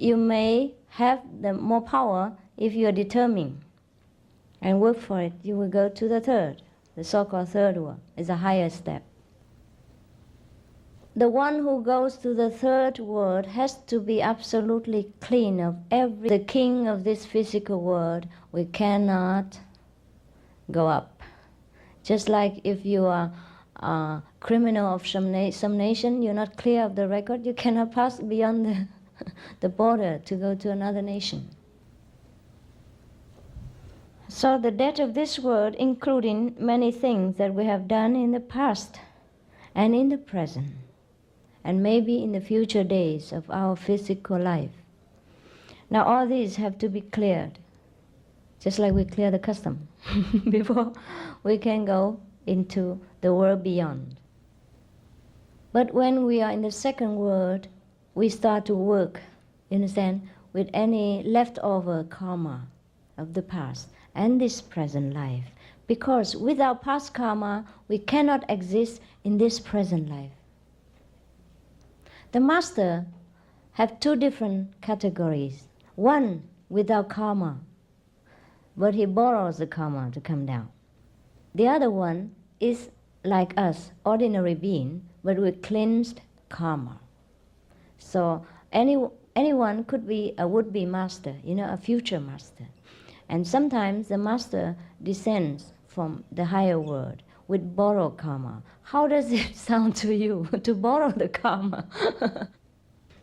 you may have the more power if you are determined and work for it. You will go to the third, the so-called third world. It's a higher step. The one who goes to the third world has to be absolutely clean of every... The king of this physical world, we cannot go up. Just like if you are a criminal of some nation, you're not clear of the record, you cannot pass beyond the border to go to another nation. So the debt of this world, including many things that we have done in the past and in the present, and maybe in the future days of our physical life. Now all these have to be cleared, just like we clear the custom before we can go into the world beyond. But when we are in the second world, we start to work, you understand, with any leftover karma of the past and this present life. Because without past karma, we cannot exist in this present life. The master have two different categories. One without karma, but he borrows the karma to come down. The other one is like us, ordinary being, but with cleansed karma. So anyone could be a would-be master, a future master. And sometimes the master descends from the higher world with borrowed karma. How does it sound to you to borrow the karma?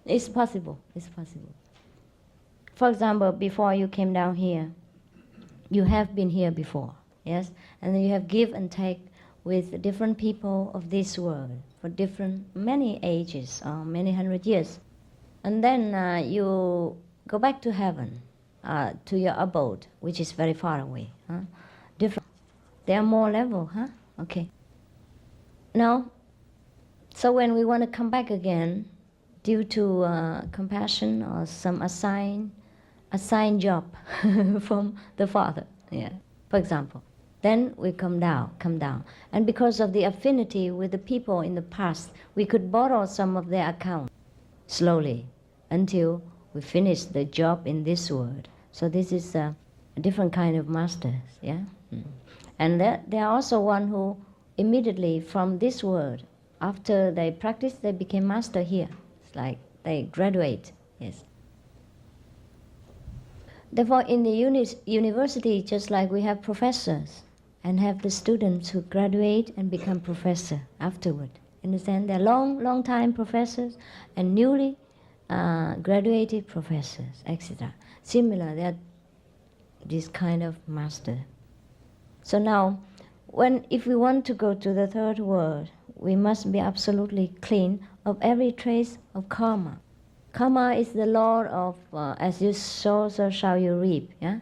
It's possible, it's possible. For example, before you came down here, you have been here before, yes? And then you have give and take with different people of this world for many ages or many hundred years. And then you go back to heaven, to your abode, which is very far away. Different. There are more level, huh? Okay. Now, so when we want to come back again, due to compassion or some assigned job from the Father, yeah, for example, then we come down. And because of the affinity with the people in the past, we could borrow some of their account slowly until we finish the job in this world. So this is a different kind of masters, yeah? And there are also one who immediately from this world, after they practice, they became master here. It's like they graduate, yes. Therefore, in the university, just like we have professors and have the students who graduate and become professor afterward. Understand? They're long time professors and newly graduated professors, etc. Similar, they're this kind of master. So now, if we want to go to the third world, we must be absolutely clean of every trace of karma. Karma is the law of as you sow, so shall you reap. Yeah,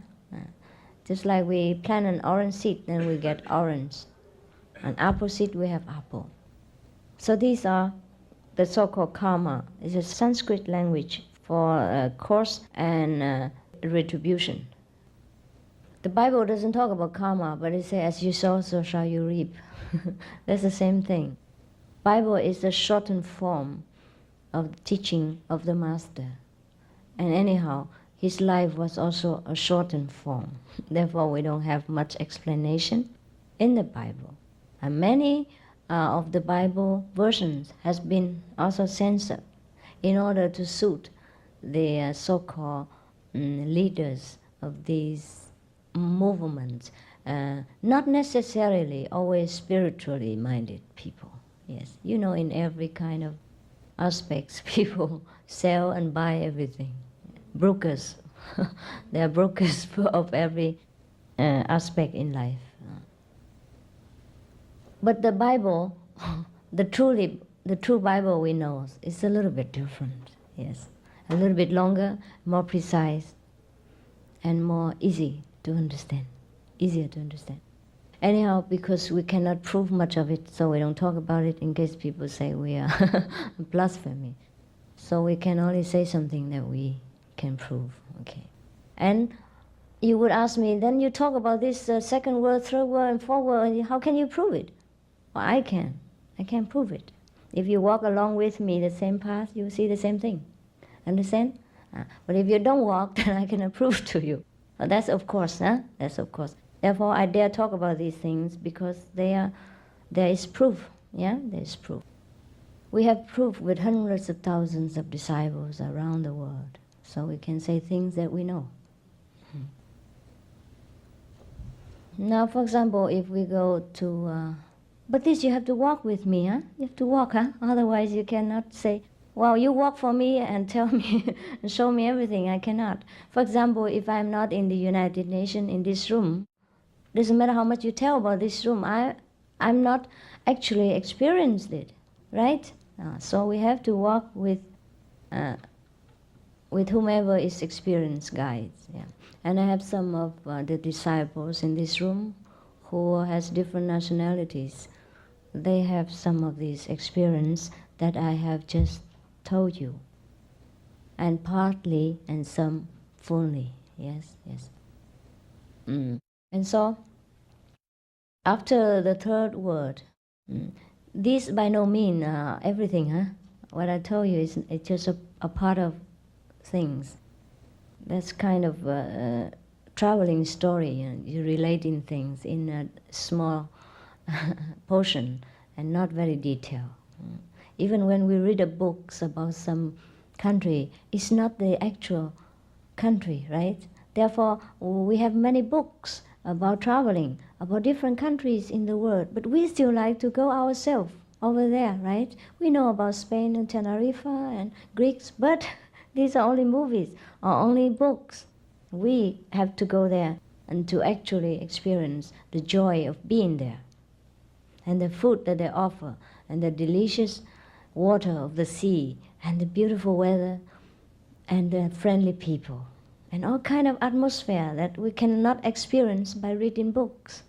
just like we plant an orange seed, then we get orange. An apple seed, we have apple. So these are the so-called karma. It's a Sanskrit language for cause and retribution. The Bible doesn't talk about karma, but it says, as you sow, so shall you reap. That's the same thing. Bible is a shortened form of the teaching of the Master. And anyhow, his life was also a shortened form. Therefore, we don't have much explanation in the Bible. And many of the Bible versions has been also censored in order to suit the so-called leaders of these movements, not necessarily always spiritually minded people. Yes, in every kind of aspects, people sell and buy everything. Brokers, they are brokers of every aspect in life. But the Bible, the true Bible we know is a little bit different. Yes, a little bit longer, more precise, and more easy to understand, easier to understand. Anyhow, because we cannot prove much of it, so we don't talk about it in case people say we are blasphemy. So we can only say something that we can prove, okay. And you would ask me, then you talk about this second world, third world, and fourth world, how can you prove it? Well, I can prove it. If you walk along with me the same path, you see the same thing. Understand? But if you don't walk, then I cannot prove to you. That's of course, huh? That's of course. Therefore, I dare talk about these things because there is proof. Yeah, there is proof. We have proof with hundreds of thousands of disciples around the world, so we can say things that we know. Now, for example, if we go to, but this you have to walk with me, huh? You have to walk, huh? Otherwise, you cannot say, well, you walk for me and tell me and show me everything. I cannot. For example, if I'm not in the United Nations in this room, doesn't matter how much you tell about this room, I'm not actually experienced it, right? So we have to walk with whomever is experienced guides. Yeah. And I have some of the disciples in this room who has different nationalities. They have some of this experience that I have just told you, and partly and some fully. Yes, yes. And so, after the third word, this by no means everything, huh? What I told you is it's just a part of things. That's kind of a traveling story. You're relating things in a small portion and not very detailed. Even when we read books about some country, it's not the actual country, right? Therefore, we have many books about traveling, about different countries in the world, but we still like to go ourselves over there, right? We know about Spain and Tenerife and Greeks, but these are only movies or only books. We have to go there and to actually experience the joy of being there, and the food that they offer, and the delicious water of the sea, and the beautiful weather, and the friendly people, and all kind of atmosphere that we cannot experience by reading books.